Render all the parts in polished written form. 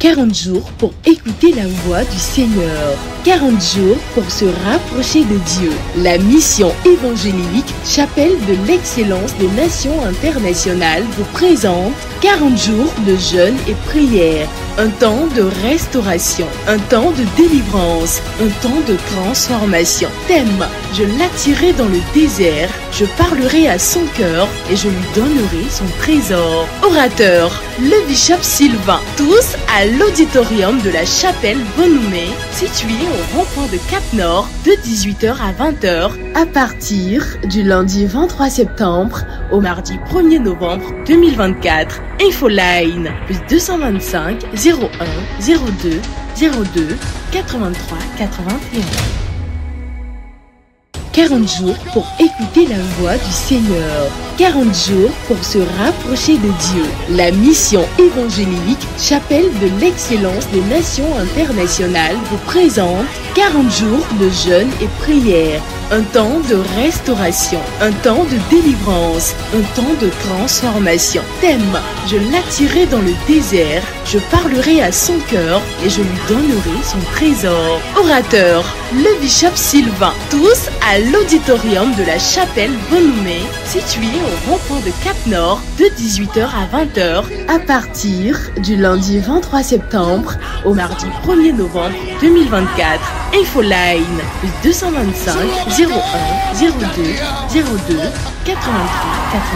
40 jours pour écouter la voix du Seigneur. 40 jours pour se rapprocher de Dieu. La mission évangélique Chapelle de l'Excellence des Nations Internationales vous présente 40 jours de jeûne et prière. Un temps de restauration, un temps de délivrance, un temps de transformation. Thème: je l'attirerai dans le désert, je parlerai à son cœur et je lui donnerai son trésor. Orateur: le bishop Sylvain. Tous à l'auditorium de la Chapelle Bonhoumé, situé au rond-point de Cap-Nord, de 18h à 20h, à partir du lundi 23 septembre au mardi 1er novembre 2024. Infoline +225 01 02 02 83 81. 40 jours pour écouter la voix du Seigneur. 40 jours pour se rapprocher de Dieu. La mission évangélique Chapelle de l'Excellence des Nations Internationales vous présente 40 jours de jeûne et prière. Un temps de restauration, un temps de délivrance, un temps de transformation. Thème: je l'attirerai dans le désert, je parlerai à son cœur et je lui donnerai son trésor. Orateur: le bishop Sylvain. Tous à l'auditorium de la Chapelle Bonhoumé, situé au rond-point de Cap-Nord, de 18h à 20h, à partir du lundi 23 septembre au mardi 1er novembre 2024. Infoline +225 01 02 02 83 81.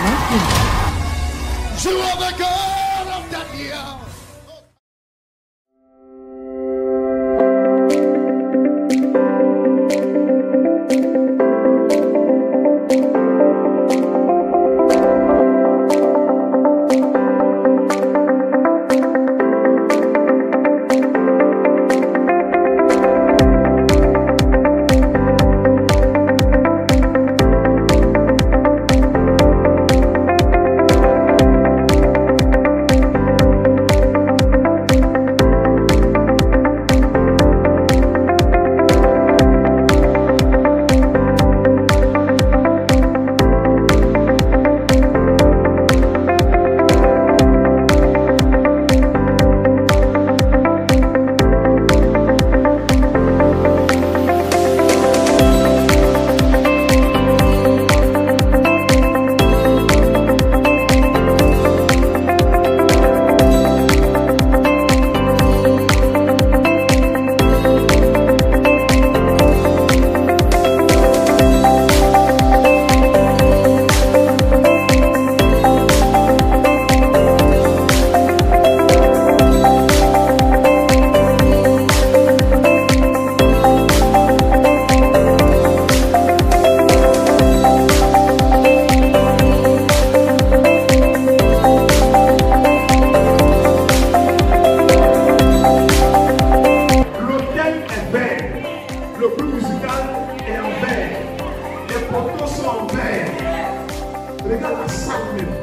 Regarde la salle même.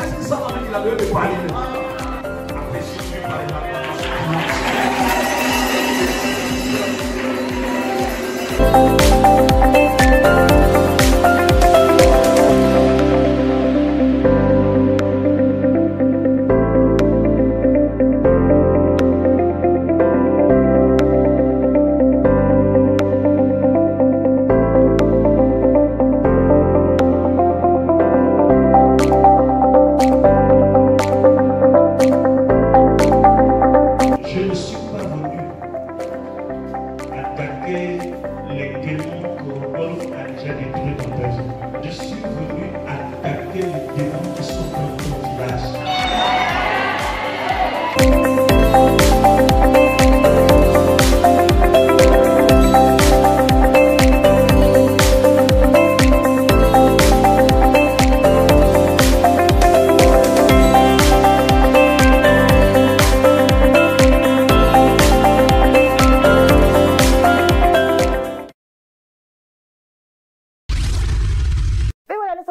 Est-ce que ça va avec la de parler même? Après, si tu parles les démons que Rodolphe a déjà détruits dans ta vie. Je suis venu attaquer les démons qui sont dans ton village.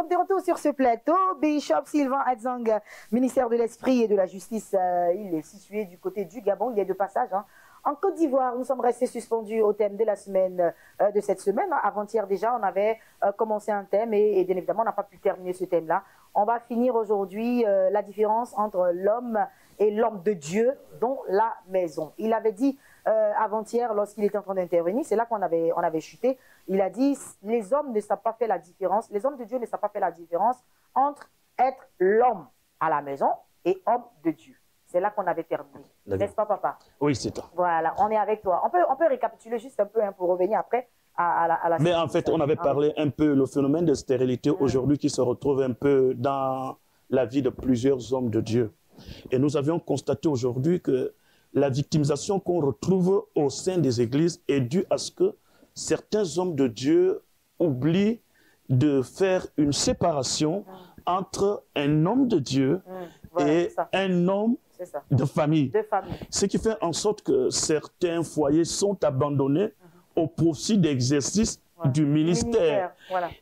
De retour sur ce plateau, Bishop Sylvain Adzang, ministère de l'Esprit et de la Justice, il est situé du côté du Gabon, il est de passage En Côte d'Ivoire, nous sommes restés suspendus au thème de la semaine, de cette semaine. Avant-hier déjà, on avait commencé un thème et bien évidemment, on n'a pas pu terminer ce thème-là. On va finir aujourd'hui la différence entre l'homme et l'homme de Dieu dans la maison. Il avait dit avant-hier, lorsqu'il était en train d'intervenir, c'est là qu'on avait chuté, il a dit, les hommes ne savent pas faire la différence, les hommes de Dieu ne savent pas faire la différence entre être l'homme à la maison et homme de Dieu. C'est là qu'on avait terminé. N'est-ce pas, papa? Oui, c'est toi. Voilà, on est avec toi. On peut récapituler juste un peu pour revenir après à la Mais en fait, on avait parlé un peu le phénomène de stérilité aujourd'hui qui se retrouve un peu dans la vie de plusieurs hommes de Dieu. Et nous avions constaté aujourd'hui que la victimisation qu'on retrouve au sein des églises est due à ce que certains hommes de Dieu oublient de faire une séparation entre un homme de Dieu et un homme de famille. Ce qui fait en sorte que certains foyers sont abandonnés au profit d'exercice du ministère.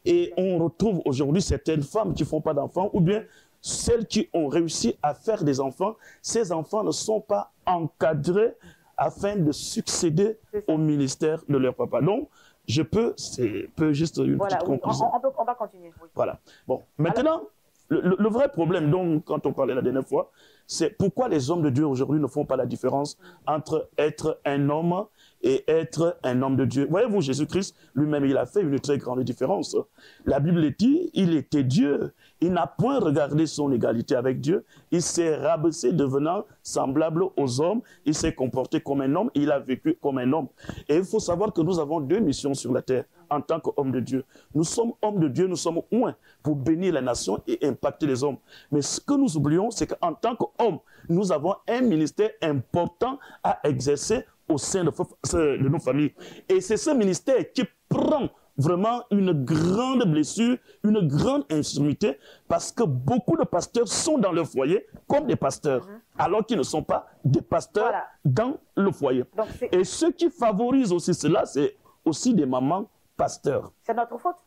Et on retrouve aujourd'hui certaines femmes qui ne font pas d'enfants ou bien celles qui ont réussi à faire des enfants. Ces enfants ne sont pas encadrés afin de succéder au ministère de leur papa. Donc, je peux, c'est juste une petite conclusion. On va continuer. Oui. Voilà. Bon, maintenant, le vrai problème, donc, quand on parlait la dernière fois, c'est pourquoi les hommes de Dieu aujourd'hui ne font pas la différence entre être un homme et être un homme de Dieu. Voyez-vous, Jésus-Christ, lui-même, il a fait une très grande différence. La Bible dit, il était Dieu. Il n'a point regardé son égalité avec Dieu. Il s'est rabaissé devenant semblable aux hommes. Il s'est comporté comme un homme. Il a vécu comme un homme. Et il faut savoir que nous avons deux missions sur la terre en tant qu'hommes de Dieu. Nous sommes hommes de Dieu, nous sommes loin pour bénir la nation et impacter les hommes. Mais ce que nous oublions, c'est qu'en tant qu'hommes, nous avons un ministère important à exercer au sein de nos familles. Et c'est ce ministère qui prend vraiment une grande blessure, une grande infirmité, parce que beaucoup de pasteurs sont dans leur foyer comme des pasteurs, alors qu'ils ne sont pas des pasteurs dans le foyer. Donc, et ce qui favorise aussi cela, c'est aussi des mamans pasteurs. C'est notre faute?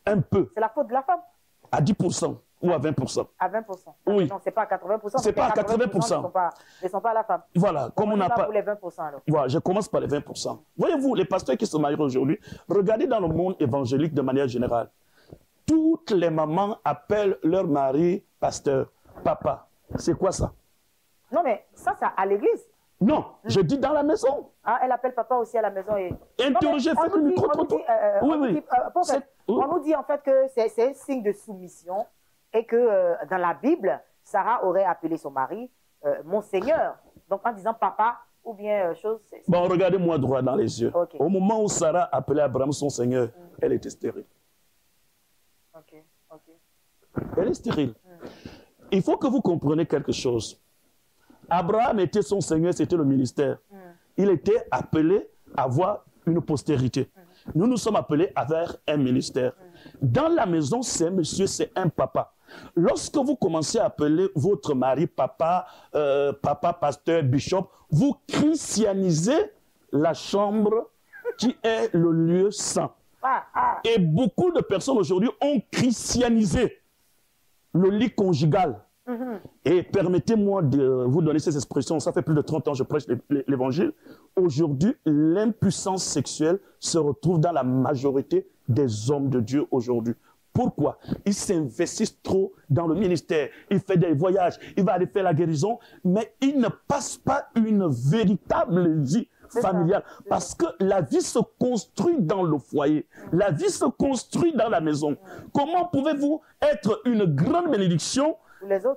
Un peu. C'est la faute de la femme? À 10% ou à 20%. À 20%. Oui. Non, c'est pas à 80%. C'est pas à 80%. Ne sont pas la femme. Voilà. Comme on n'a pas. Pour les 20% alors. Voilà, je commence par les 20%. Voyez-vous, les pasteurs qui se marient aujourd'hui, regardez dans le monde évangélique de manière générale. Toutes les mamans appellent leur mari pasteur, papa. C'est quoi ça? Non, mais ça, c'est à l'église. Non, je dis dans la maison. Ah, elle appelle papa aussi à la maison. Et... Interrogez, faites le micro. On nous dit en fait que c'est un signe de soumission et que dans la Bible, Sarah aurait appelé son mari mon Seigneur. Donc en disant papa ou bien chose. Bon, regardez-moi droit dans les yeux. Okay. Au moment où Sarah appelait Abraham son Seigneur, elle était stérile. Elle est stérile. Il faut que vous compreniez quelque chose. Abraham était son Seigneur, c'était le ministère. Il était appelé à avoir une postérité. Nous, nous sommes appelés à avoir un ministère. Dans la maison, c'est un monsieur, c'est un papa. Lorsque vous commencez à appeler votre mari papa, papa, pasteur, bishop, vous christianisez la chambre qui est le lieu saint. Et beaucoup de personnes aujourd'hui ont christianisé le lit conjugal. Et permettez-moi de vous donner ces expressions. Ça fait plus de 30 ans que je prêche l'évangile. Aujourd'hui, l'impuissance sexuelle se retrouve dans la majorité des hommes de Dieu aujourd'hui. Pourquoi? Ils s'investissent trop dans le ministère. Il fait des voyages, il va aller faire la guérison, mais il ne passe pas une véritable vie familiale. Parce que la vie se construit dans le foyer. La vie se construit dans la maison. Comment pouvez-vous être une grande bénédiction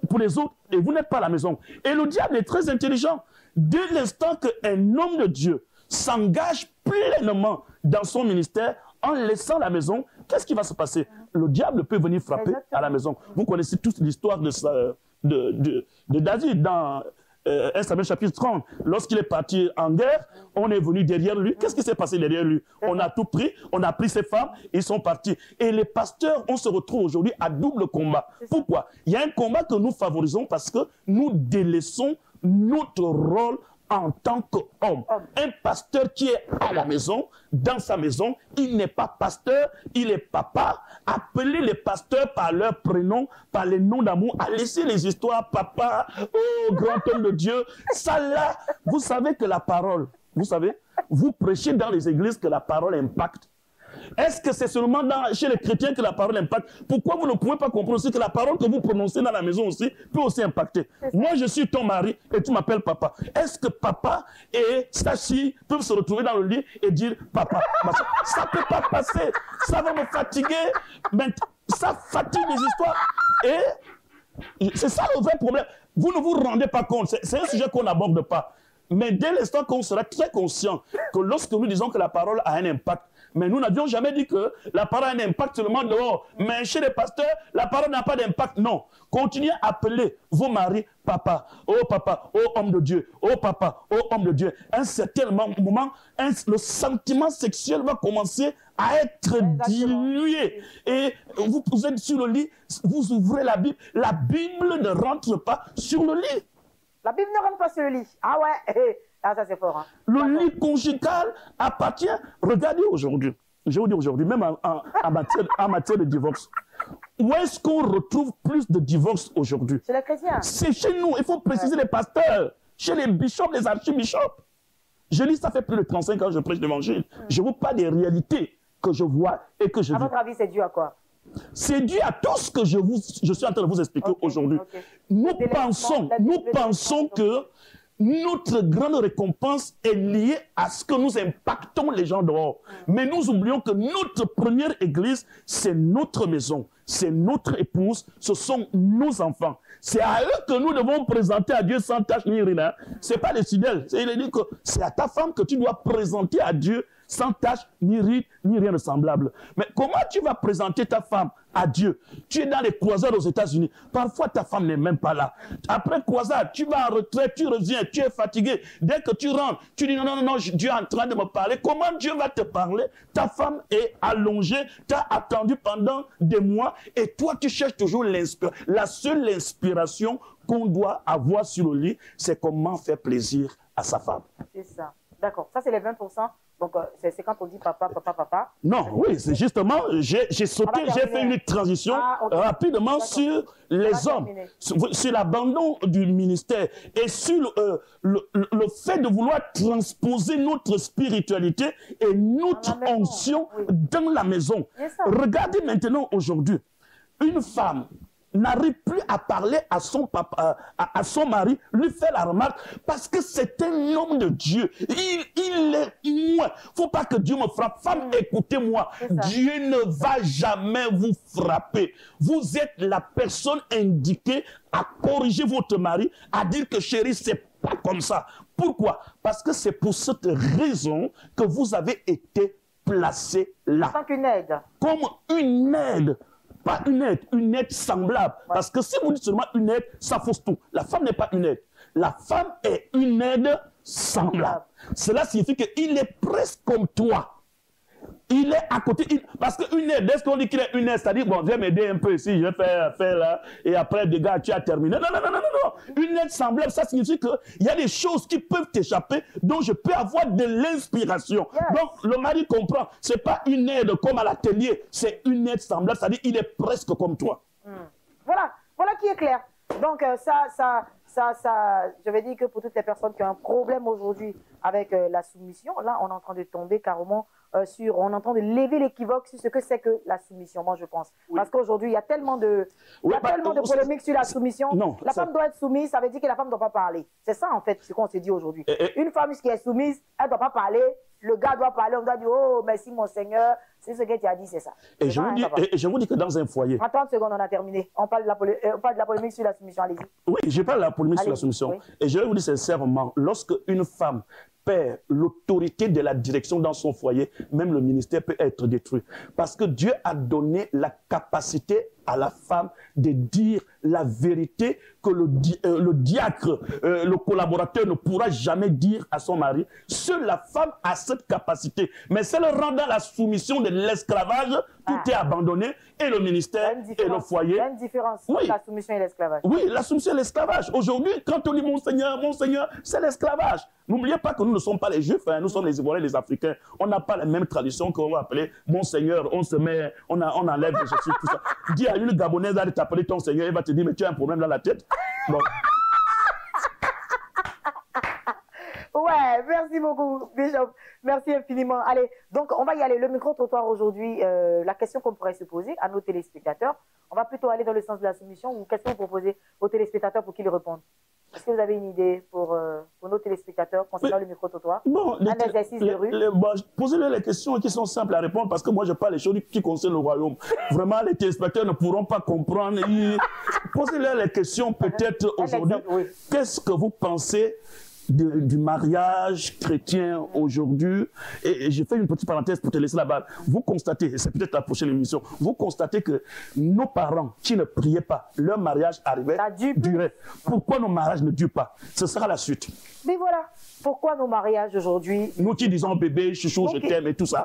pour les autres et vous n'êtes pas à la maison? Et le diable est très intelligent. Dès l'instant qu'un homme de Dieu s'engage pleinement dans son ministère en laissant la maison, qu'est-ce qui va se passer? Le diable peut venir frapper à la maison. Vous connaissez toute l'histoire de David dans 1 Samuel chapitre 30. Lorsqu'il est parti en guerre, on est venu derrière lui. Qu'est-ce qui s'est passé derrière lui? On a tout pris, on a pris ses femmes, ils sont partis. Et les pasteurs, on se retrouve aujourd'hui à double combat. Pourquoi? Il y a un combat que nous favorisons parce que nous délaissons notre rôle en tant qu'homme. Un pasteur qui est à la maison, dans sa maison, il n'est pas pasteur, il est papa. Appelez les pasteurs par leur prénom, par les noms d'amour, à laisser les histoires, papa, oh, grand homme de Dieu. Ça là, vous savez que la parole Vous savez, vous prêchez dans les églises que la parole impacte. Est-ce que c'est seulement chez les chrétiens que la parole impacte? Pourquoi vous ne pouvez pas comprendre aussi que la parole que vous prononcez dans la maison aussi peut aussi impacter? Moi, je suis ton mari et tu m'appelles papa. Est-ce que papa et sa fille peuvent se retrouver dans le lit et dire papa? Ça ne peut pas passer. Ça va me fatiguer. Mais ça fatigue les histoires. Et c'est ça le vrai problème. Vous ne vous rendez pas compte. C'est un sujet qu'on n'aborde pas. Mais dès l'instant qu'on sera très conscient que lorsque nous disons que la parole a un impact, mais nous n'avions jamais dit que la parole a un impact seulement dehors. Mais chez les pasteurs, la parole n'a pas d'impact. Non. Continuez à appeler vos maris papa, oh homme de Dieu, oh papa, oh homme de Dieu. À un certain moment, le sentiment sexuel va commencer à être dilué. Et vous êtes sur le lit, vous ouvrez la Bible. La Bible ne rentre pas sur le lit. La Bible ne rentre pas sur le lit. Ah ouais, ah, ça c'est fort. Hein. Le lit conjugal appartient. Regardez aujourd'hui, je vais vous dire aujourd'hui, même en matière de divorce. Où est-ce qu'on retrouve plus de divorces aujourd'hui? Chez les chrétiens. C'est chez nous. Il faut préciser les pasteurs, chez les bishops, les archibishops. Je dis, ça fait plus de 35 ans que je prêche l'évangile. Je vous parle des réalités que je vois et que je vis. À votre avis, c'est dû à quoi? C'est dû à tout ce que je suis en train de vous expliquer aujourd'hui. Nous pensons que notre grande récompense est liée à ce que nous impactons les gens dehors. Mais nous oublions que notre première église, c'est notre maison, c'est notre épouse, ce sont nos enfants. C'est à eux que nous devons présenter à Dieu sans tache ni rien. Ce n'est pas les fidèles. Il dit que c'est à ta femme que tu dois présenter à Dieu sans tache, ni ride, ni rien de semblable. Mais comment tu vas présenter ta femme à Dieu? Tu es dans les croisades aux États-Unis. Parfois, ta femme n'est même pas là. Après croisade, tu vas en retraite, tu reviens, tu es fatigué. Dès que tu rentres, tu dis non, Dieu est en train de me parler. Comment Dieu va te parler? Ta femme est allongée, t'as attendu pendant des mois et toi, tu cherches toujours l'inspiration. La seule inspiration qu'on doit avoir sur le lit, c'est comment faire plaisir à sa femme. C'est ça. D'accord. Ça, c'est les 20%. Donc, c'est quand on dit papa. Non, oui, c'est justement, j'ai sauté, j'ai fait une transition rapidement sur les hommes, sur l'abandon du ministère et sur le fait de vouloir transposer notre spiritualité et notre onction dans la maison. Regardez maintenant aujourd'hui, une femme n'arrive plus à parler à son papa, à son mari, lui faire la remarque, parce que c'est un homme de Dieu. Il est moi. Faut pas que Dieu me frappe. Femme, écoutez-moi. Dieu ne va jamais vous frapper. Vous êtes la personne indiquée à corriger votre mari, à dire que chérie, c'est pas comme ça. Pourquoi? Parce que c'est pour cette raison que vous avez été placé là. Tant qu'une aide. Comme une aide. Pas une aide semblable. Parce que si vous dites seulement une aide, ça fausse tout. La femme n'est pas une aide. La femme est une aide semblable. Cela signifie qu'il est presque comme toi. Il est à côté. Parce qu'une aide, est-ce qu'on dit qu'il est une aide? C'est-à-dire, bon, viens m'aider un peu ici, je vais faire là, et après, des gars, tu as terminé. Non. Une aide semblable, ça signifie qu'il y a des choses qui peuvent t'échapper, dont je peux avoir de l'inspiration. Donc, le mari comprend. Ce n'est pas une aide comme à l'atelier, c'est une aide semblable, c'est-à-dire qu'il est presque comme toi. Voilà qui est clair. Donc, je vais dire que pour toutes les personnes qui ont un problème aujourd'hui avec la soumission, là, on est en train de tomber carrément on est en train de lever l'équivoque sur ce que c'est que la soumission, moi je pense. Parce qu'aujourd'hui, il y a tellement de polémiques sur la soumission. La femme doit être soumise, ça veut dire que la femme ne doit pas parler. C'est ça en fait ce qu'on se dit aujourd'hui. Une femme qui est soumise, elle ne doit pas parler. Le gars doit parler, on doit dire, oh, merci mon Seigneur, c'est ce que tu as dit, c'est ça. Et je vous dis que dans un foyer... En 30 secondes, on a terminé. On parle de la polémique sur la soumission, allez-y. Oui, je parle de la polémique sur la soumission. Oui. Et je vais vous dire sincèrement, lorsque une femme perd l'autorité de la direction dans son foyer, même le ministère peut être détruit. Parce que Dieu a donné la capacité à la femme de dire la vérité que le diacre, le collaborateur ne pourra jamais dire à son mari. Seule la femme a cette capacité. Mais c'est le rang dans la soumission de l'esclavage, tout est abandonné, et le ministère et le foyer. Il y a une différence entre la soumission et l'esclavage. Oui, la soumission et l'esclavage. Aujourd'hui, quand on dit mon Seigneur, c'est l'esclavage. N'oubliez pas que nous ne sommes pas les Juifs, nous sommes les Ivoiriens, les Africains. On n'a pas la même tradition qu'on va appeler mon Seigneur. On enlève les choses, tout ça. Dis à une Gabonaise d'aller t'appeler ton Seigneur, il va te dire, mais tu as un problème dans la tête. Bon. Ouais, Merci beaucoup, Bishop. Merci infiniment. Allez, donc on va y aller. Le micro-trottoir aujourd'hui, la question qu'on pourrait se poser à nos téléspectateurs, on va plutôt aller dans le sens de la soumission ou qu'est-ce que vous proposez aux téléspectateurs pour qu'ils répondent? Est-ce que vous avez une idée pour nos téléspectateurs concernant le micro-trottoir? Bon, un exercice de rue? Posez-leur les questions qui sont simples à répondre parce que moi, je parle les choses qui concernent le royaume. Vraiment, les téléspectateurs ne pourront pas comprendre. Posez-leur les questions peut-être aujourd'hui. Oui. Qu'est-ce que vous pensez du mariage chrétien aujourd'hui? Et je fais une petite parenthèse pour te laisser la balle. Vous constatez, et c'est peut-être la prochaine émission, vous constatez que nos parents qui ne priaient pas, leur mariage arrivait, durait. Pourquoi nos mariages ne durent pas? Ce sera la suite. Mais voilà, pourquoi nos mariages aujourd'hui? Nous qui disons bébé, chouchou, je t'aime et tout ça.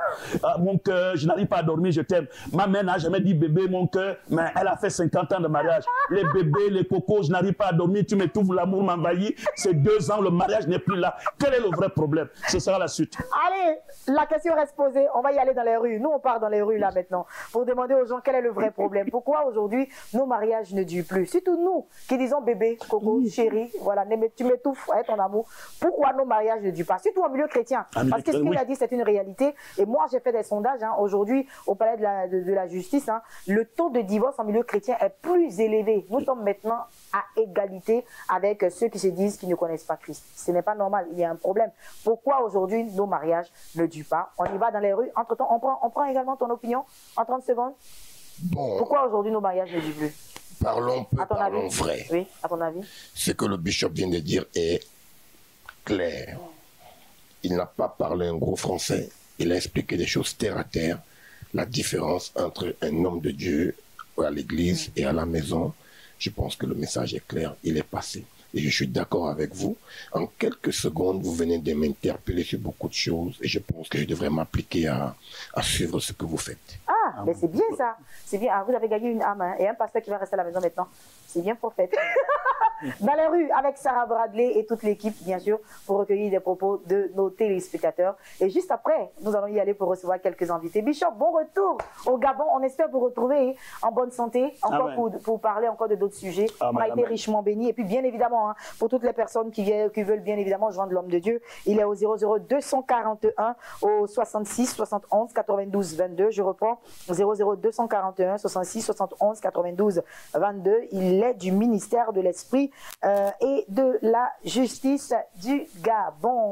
Mon cœur, je n'arrive pas à dormir, je t'aime. Ma mère n'a jamais dit bébé, mon cœur, mais elle a fait 50 ans de mariage. Les bébés, les cocos, je n'arrive pas à dormir, tu m'étouffes, l'amour m'envahit. C'est 2 ans, le mariage n'est plus là. Quel est le vrai problème? Ce sera la suite. Allez, la question reste posée. On va y aller dans les rues. Nous, on part dans les rues là maintenant pour demander aux gens quel est le vrai problème. Pourquoi aujourd'hui nos mariages ne durent plus? Surtout nous qui disons bébé, coco, chérie, voilà, tu m'étouffes, ouais, ton amour. Pourquoi nos mariages ne durent pas? Surtout en milieu chrétien. Parce que ce qu'il a dit, c'est une réalité. Et moi, j'ai fait des sondages aujourd'hui au palais de la justice. Le taux de divorce en milieu chrétien est plus élevé. Nous sommes maintenant à égalité avec ceux qui se disent qu'ils ne connaissent pas Christ. Ce n'est pas normal, il y a un problème. Pourquoi aujourd'hui nos mariages ne durent pas? On y va dans les rues. Entre-temps, on prend également ton opinion en 30 secondes. Bon. Pourquoi aujourd'hui nos mariages ne durent plus? Parlons peu, parlons vrai. Oui, à ton avis? Ce que le bishop vient de dire est clair. Il n'a pas parlé un gros français. Il a expliqué des choses terre à terre. La différence entre un homme de Dieu à l'église et à la maison. Je pense que le message est clair. Il est passé. Et je suis d'accord avec vous. En quelques secondes, vous venez de m'interpeller sur beaucoup de choses. Et je pense que je devrais m'appliquer à suivre ce que vous faites. Ah, mais c'est bien ça. C'est bien. Ah, vous avez gagné une âme et un pasteur qui va rester à la maison maintenant. C'est bien prophète. Dans les rues avec Sarah Bradley et toute l'équipe, bien sûr, pour recueillir des propos de nos téléspectateurs. Et juste après, nous allons y aller pour recevoir quelques invités. Bishop, bon retour au Gabon. On espère vous retrouver en bonne santé, encore pour parler encore de d'autres sujets. On a été richement bénis. Et puis, bien évidemment, pour toutes les personnes qui veulent bien évidemment joindre l'homme de Dieu, il est au 00241 au 66 71 92 22. Je reprends, 00241 66 71 92 22. Il est du ministère de l'Esprit et de la justice du Gabon.